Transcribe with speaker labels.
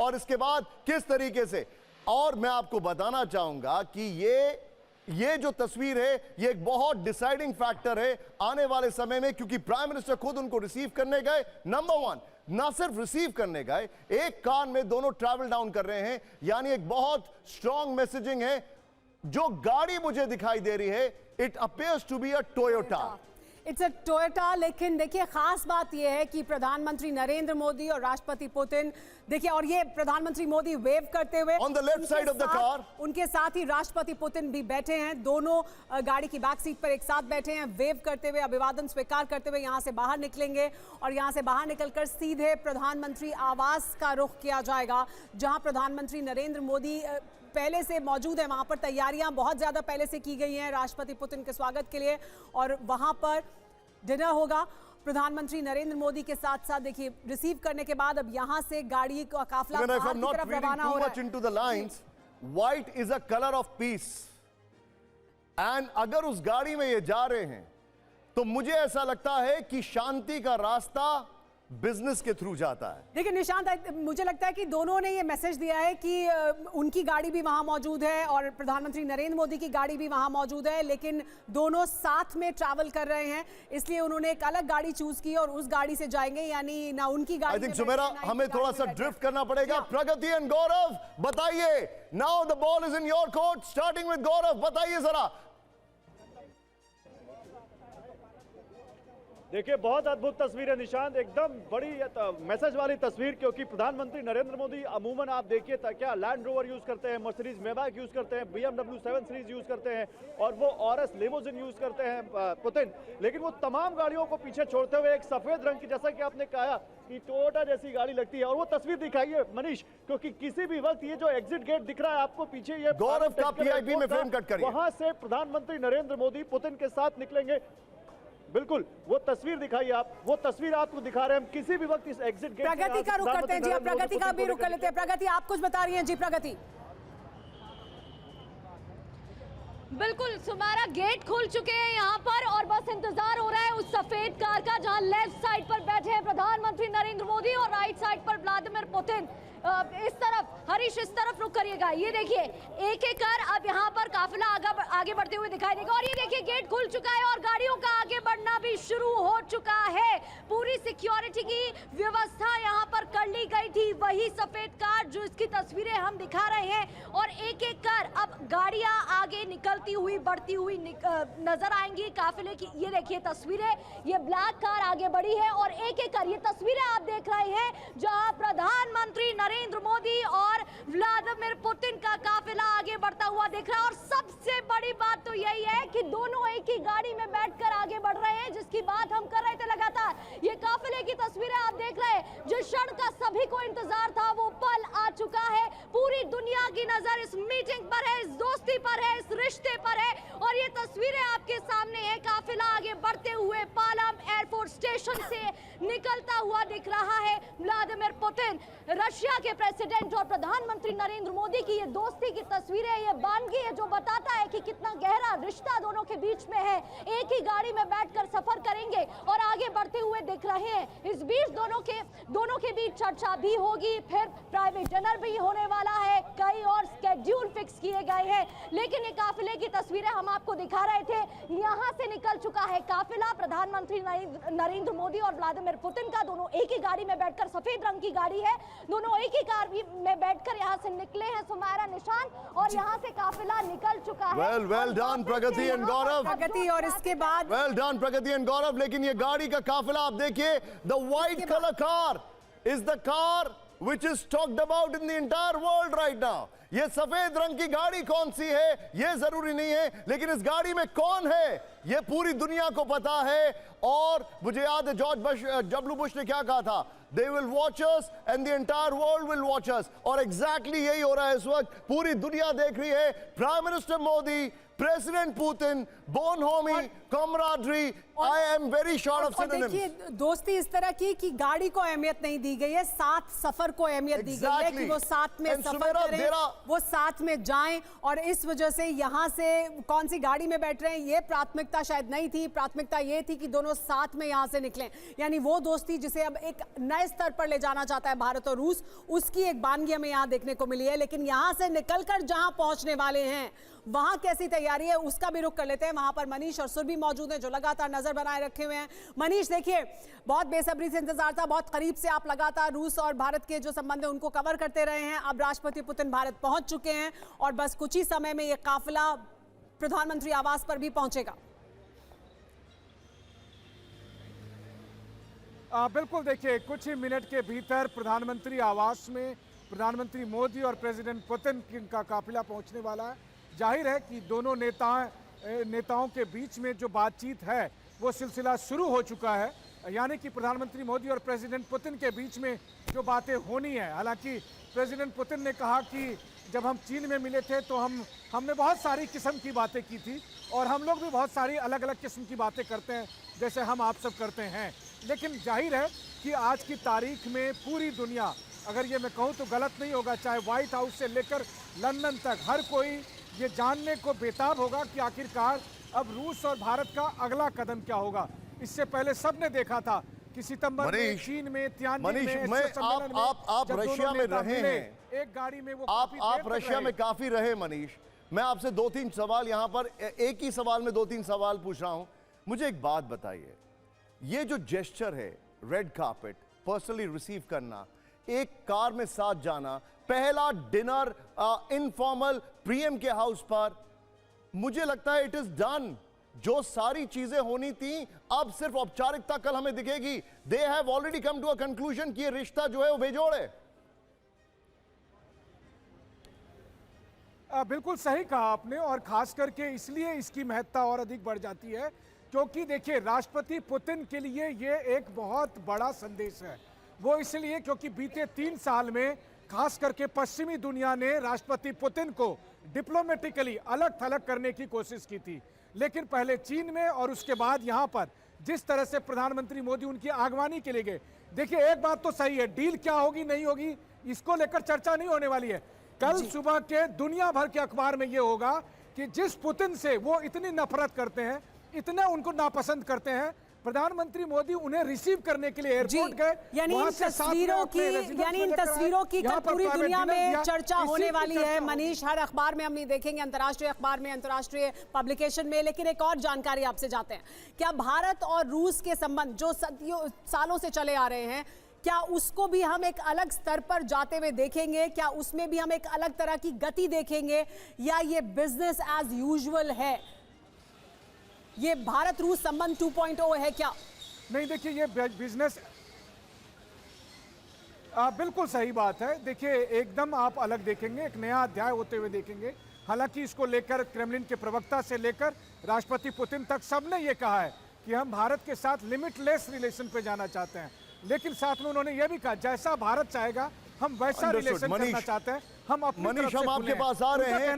Speaker 1: और इसके बाद किस तरीके से। और मैं आपको बताना चाहूंगा कि ये जो तस्वीर है ये एक बहुत डिसाइडिंग फैक्टर है आने वाले समय में, क्योंकि प्राइम मिनिस्टर खुद उनको रिसीव करने गए। नंबर वन, ना सिर्फ रिसीव करने गए, एक कार में दोनों ट्रैवल डाउन कर रहे हैं, यानी एक बहुत स्ट्रॉन्ग मैसेजिंग है। जो गाड़ी मुझे दिखाई दे रही है, it appears to be a Toyota.
Speaker 2: It's a Toyota. लेकिन देखिए खास बात यह है कि प्रधानमंत्री नरेंद्र मोदी और राष्ट्रपति पुतिन, देखिए, और ये प्रधानमंत्री मोदी वेव करते हुए
Speaker 1: on the left side of the car,
Speaker 2: उनके साथ ही राष्ट्रपति पुतिन भी बैठे हैं। दोनों गाड़ी की बैक सीट पर एक साथ बैठे हैं, वेव करते हुए, अभिवादन स्वीकार करते हुए यहां से बाहर निकलेंगे। और यहां से बाहर निकलकर सीधे प्रधानमंत्री आवास का रुख किया जाएगा, जहां प्रधानमंत्री नरेंद्र मोदी पहले से मौजूद है। वहां पर तैयारियां बहुत ज्यादा पहले से की गई हैं राष्ट्रपति पुतिन के स्वागत के लिए, और वहां पर डिनर होगा प्रधानमंत्री नरेंद्र मोदी के साथ साथ। देखिए, रिसीव करने के बाद अब यहां से गाड़ी का काफला बाहर की तरफ रवाना हो रहा है।
Speaker 1: White is a colour of peace, and अगर उस गाड़ी में ये जा रहे हैं तो मुझे ऐसा लगता है कि शांति का रास्ता बिजनेस के थ्रू जाता है।
Speaker 2: देखिए निशांत, मुझे लगता है कि दोनों ने ये मैसेज दिया है कि उनकी गाड़ी भी वहां मौजूद है और प्रधानमंत्री नरेंद्र मोदी की गाड़ी भी वहां मौजूद है, लेकिन दोनों साथ में ट्रैवल कर रहे हैं, इसलिए उन्होंने एक अलग गाड़ी चूज की और उस गाड़ी से जाएंगे, यानी ना उनकी गाड़ी।
Speaker 1: आई थिंक सुमेरा, हमें थोड़ा सा ड्रिफ्ट करना पड़ेगा। प्रगति एंड गौरव, बताइए, now the ball is in your court, starting with Gaurav, बताइए जरा।
Speaker 3: देखिए, बहुत अद्भुत तस्वीर है निशांत, एकदम बड़ी मैसेज वाली तस्वीर, क्योंकि प्रधानमंत्री नरेंद्र मोदी अमूमन आप देखिए क्या लैंड रोवर यूज करते हैं, मर्सिडीज मेबैक यूज करते हैं, BMW 7 सीरीज यूज करते हैं, और वो RS लिमोजिन यूज करते हैं पुतिन। लेकिन वो तमाम गाड़ियों को पीछे छोड़ते हुए एक सफेद रंग की, जैसा कि आपने कहा कि टोयोटा जैसी गाड़ी लगती है। और वो तस्वीर दिखाइए मनीष, क्योंकि किसी भी वक्त ये जो एग्जिट गेट दिख रहा है आपको पीछे, ये
Speaker 1: गौरव का PIP में फ्रेम कट करिए,
Speaker 3: वहां से प्रधानमंत्री नरेंद्र मोदी पुतिन के साथ निकलेंगे। बिल्कुल, वो तस्वीर दिखाइए आप, वो तस्वीर आपको दिखा रहे हैं हम किसी भी वक्त इस एग्जिट गेट।
Speaker 2: प्रगति का रुख करते हैं जी, प्रगति का भी रुख कर लेते हैं। प्रगति, आप कुछ बता रही हैं जी। प्रगति,
Speaker 4: बिल्कुल सुमारा, गेट खुल चुके हैं यहाँ पर और बस इंतजार हो रहा है उस सफेद कार का, जहां लेफ्ट साइड पर बैठे हैं प्रधानमंत्री नरेंद्र मोदी और राइट साइड पर व्लादिमीर पुतिन। इस तरफ हरीश, इस तरफ रुक करिएगा। ये देखिए, एक एक कार अब यहाँ पर काफिला आगे बढ़ते हुए दिखाई देगा। और ये देखिए, गेट खुल चुका है और गाड़ियों का आगे बढ़ना भी शुरू हो चुका है। पूरी सिक्योरिटी की व्यवस्था यहाँ पर कर ली गई थी। वही सफेद कार जो इसकी तस्वीरें हम दिखा रहे हैं, और एक एक कार अब गाड़ियां आगे निकलती हुई, बढ़ती हुई नजर आएंगी काफिले की। ये देखिए तस्वीरें, ये ब्लैक कार आगे बढ़ी है और एक एक कार, ये तस्वीरें आप देख रहे हैं जहां प्रधानमंत्री नरेंद्र मोदी और व्लादिमीर पुतिन का काफिला आगे बढ़ता हुआ दिख रहा है। और सबसे बड़ी बात तो यही है कि दोनों एक ही गाड़ी में बैठकर आगे बढ़ रहे हैं, जिसकी बात हम कर रहे थे लगातार। ये काफिले की तस्वीरें आप देख रहे हैं, जिस क्षण का सभी को इंतजार था वो पल आ चुका है। पूरी दुनिया की नजर इस मीटिंग पर है, इस दोस्ती पर है, इस रिश्ते पर है। और ये तस्वीरें आपके सामने है, काफिला आगे बढ़ते हुए पालम एयरपोर्ट स्टेशन से निकलता हुआ दिख रहा है। व्लादिमीर पुतिन, रशिया के प्रेसिडेंट, और प्रधानमंत्री नरेंद्र मोदी की ये दोस्ती की तस्वीरें, ये बानगी है जो बताता है कि कितना गहरा रिश्ता दोनों के बीच में है। एक ही गाड़ी में बैठकर सफर करेंगे और आगे बढ़ते हुए दिख रहे हैं। इस बीच दोनों के बीच चर्चा भी होगी, फिर प्राइवेट डिनर भी होने वाला है, कई और स्केड्यूल फिक्स किए गए हैं। लेकिन ये काफिले की तस्वीरें हम आपको दिखा रहे थे, यहाँ से निकल चुका है काफिला। प्रधानमंत्री नरेंद्र मोदी और व्लादिमीर पुतिन का, दोनों एक ही गाड़ी में बैठकर, सफेद रंग की गाड़ी है, दोनों एक ही कार में बैठकर यहाँ से निकले हैं सुमारा, निशान, और यहाँ से काफिला निकल चुका है।
Speaker 1: वेल डन प्रगति एंड गौरव।
Speaker 2: प्रगति, और इसके बाद
Speaker 1: वेल डन प्रगति एंड गौरव। लेकिन ये गाड़ी का काफिला आप देखिए, the white colour car is the car which is talked about in the entire world right now. ये सफेद रंग की गाड़ी कौन सी है ये जरूरी नहीं है, लेकिन इस गाड़ी में कौन है ये पूरी दुनिया को पता है। और मुझे याद है W. बुश ने क्या कहा था, they will watch us and the entire world will watch us। और एग्जैक्टली यही हो रहा है इस वक्त, पूरी दुनिया देख रही है। Prime minister Modi, President Putin, bonhomie, camaraderie. I am very short of
Speaker 2: और
Speaker 1: synonyms.
Speaker 2: देखिए दोस्ती इस तरह की कि गाड़ी को अहमियत नहीं दी गई है, साथ सफर को अहमियत दी गई है कि वो साथ में
Speaker 1: And
Speaker 2: सफर
Speaker 1: Sumaira,
Speaker 2: करें, वो साथ में जाएं। और इस वजह से यहाँ से कौन सी गाड़ी में बैठ रहे हैं ये प्राथमिकता शायद नहीं थी, प्राथमिकता ये थी कि दोनों साथ में यहाँ से निकलें। यानी वो दोस्ती जिसे अब एक नए स्तर पर ले जाना चाहता है भारत और रूस, उसकी एक बानगी हमें यहाँ देखने को मिली है। लेकिन यहाँ से निकलकर जहाँ पहुंचने वाले हैं वहां कैसी तैयारी है उसका भी रुख कर लेते हैं। वहां पर मनीष और सुरभि मौजूद हैं जो लगातार नजर बनाए रखे हुए हैं। मनीष, देखिए बहुत बेसब्री से इंतजार था, बहुत करीब से आप लगातार रूस और भारत के जो संबंध है उनको कवर करते रहे हैं। अब राष्ट्रपति पुतिन भारत पहुंच चुके हैं और बस कुछ ही समय में ये काफिला प्रधानमंत्री आवास पर भी पहुंचेगा।
Speaker 5: बिल्कुल, देखिए कुछ ही मिनट के भीतर प्रधानमंत्री आवास में प्रधानमंत्री मोदी और प्रेसिडेंट पुतिन का काफिला पहुंचने वाला है। जाहिर है कि दोनों नेताओं के बीच में जो बातचीत है वो सिलसिला शुरू हो चुका है, यानी कि प्रधानमंत्री मोदी और प्रेसिडेंट पुतिन के बीच में जो बातें होनी है। हालांकि प्रेसिडेंट पुतिन ने कहा कि जब हम चीन में मिले थे तो हमने बहुत सारी किस्म की बातें की थी और हम लोग भी बहुत सारी अलग अलग किस्म की बातें करते हैं जैसे हम आप सब करते हैं। लेकिन जाहिर है कि आज की तारीख में पूरी दुनिया, अगर ये मैं कहूँ तो गलत नहीं होगा, चाहे व्हाइट हाउस से लेकर लंदन तक हर कोई ये जानने को बेताब होगा कि आखिरकार अब रूस और भारत का अगला कदम क्या होगा। इससे पहले सबने देखा था कि सितंबर में चीन में तियानजिन में
Speaker 1: आप रशिया में रहे हैं,
Speaker 5: एक गाड़ी में वो
Speaker 1: आप रशिया में काफी रहे मनीष। मैं आपसे 2-3 सवाल यहां पर एक ही सवाल में 2-3 सवाल पूछ रहा हूं। मुझे एक बात बताइए, ये जो जेस्चर है रेड कार्पेट पर्सनली रिसीव करना, एक कार में साथ जाना, पहला डिनर इनफॉर्मल प्रीएम के हाउस पर, मुझे लगता है इट इज डन। जो सारी चीजें होनी थी अब सिर्फ औपचारिकता कल हमें दिखेगी। They have already come to a conclusion कि ये रिश्ता जो है वो बेजोड़ है।
Speaker 5: बिल्कुल सही कहा आपने, और खास करके इसलिए इसकी महत्ता और अधिक बढ़ जाती है क्योंकि देखिए राष्ट्रपति पुतिन के लिए ये एक बहुत बड़ा संदेश है। वो इसलिए क्योंकि बीते 3 साल में खास करके पश्चिमी दुनिया ने राष्ट्रपति पुतिन को डिप्लोमेटिकली अलग थलग करने की कोशिश की थी, लेकिन पहले चीन में और उसके बाद यहाँ पर जिस तरह से प्रधानमंत्री मोदी उनकी आगवानी के लिए गए। देखिए एक बात तो सही है, डील क्या होगी नहीं होगी इसको लेकर चर्चा नहीं होने वाली है। कल सुबह के दुनिया भर के अखबार में ये होगा कि जिस पुतिन से वो इतनी नफरत करते हैं, इतना उनको नापसंद करते हैं, प्रधानमंत्री मोदी उन्हें रिसीव करने के लिए एयरपोर्ट गए।
Speaker 2: यानी इन तस्वीरों की कल पूरी दुनिया में चर्चा होने वाली है मनीष। हर अखबार में हम नहीं देखेंगे, अंतर्राष्ट्रीय अखबार में, अंतर्राष्ट्रीय पब्लिकेशन में। लेकिन एक और जानकारी आपसे जाते हैं, क्या भारत और रूस के संबंध जो सालों से चले आ रहे हैं, क्या उसको भी हम एक अलग स्तर पर जाते हुए देखेंगे? क्या उसमें भी हम एक अलग तरह की गति देखेंगे या ये बिजनेस एज यूजुअल है? ये भारत रूस संबंध 2.0 है क्या?
Speaker 5: नहीं, देखिए ये बिजनेस बिल्कुल सही बात है। देखिए एकदम आप अलग देखेंगे, एक नया अध्याय होते हुए देखेंगे। हालांकि इसको लेकर क्रेमलिन के प्रवक्ता से लेकर राष्ट्रपति पुतिन तक सबने ये कहा है कि हम भारत के साथ लिमिटलेस रिलेशन पे जाना चाहते हैं, लेकिन साथ में उन्होंने ये भी कहा जैसा भारत चाहेगा हम वैसा रिलेशन करना चाहते हैं। हम अपनी तरफ से
Speaker 1: आपके पास आ रहे हैं।